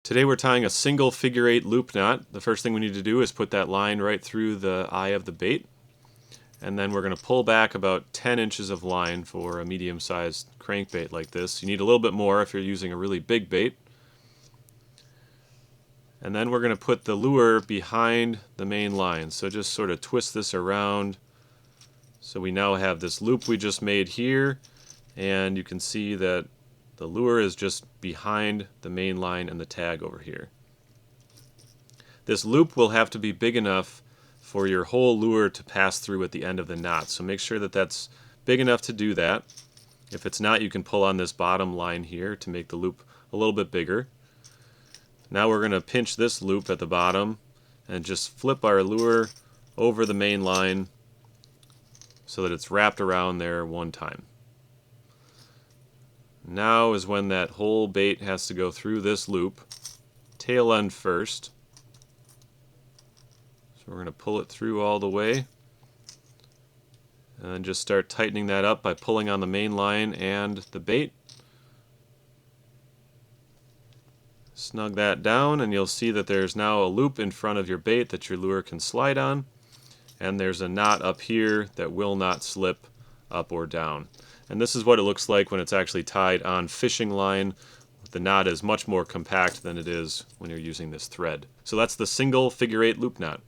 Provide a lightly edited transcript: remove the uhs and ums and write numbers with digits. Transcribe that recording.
Today we're tying a single figure eight loop knot. The first thing we need to do is put that line right through the eye of the bait. And then we're going to pull back about 10 inches of line for a medium-sized crankbait like this. You need a little bit more if you're using a really big bait. And then we're going to put the lure behind the main line. So just sort of twist this around. So we now have this loop we just made here, and you can see that the lure is just behind the main line and the tag over here. This loop will have to be big enough for your whole lure to pass through at the end of the knot. So make sure that that's big enough to do that. If it's not, you can pull on this bottom line here to make the loop a little bit bigger. Now we're going to pinch this loop at the bottom and just flip our lure over the main line so that it's wrapped around there one time. Now is when that whole bait has to go through this loop, tail end first. So we're going to pull it through all the way and just start tightening that up by pulling on the main line and the bait. Snug that down and you'll see that there's now a loop in front of your bait that your lure can slide on, and there's a knot up here that will not slip up or down. And this is what it looks like when it's actually tied on fishing line. The knot is much more compact than it is when you're using this thread. So that's the single figure eight loop knot.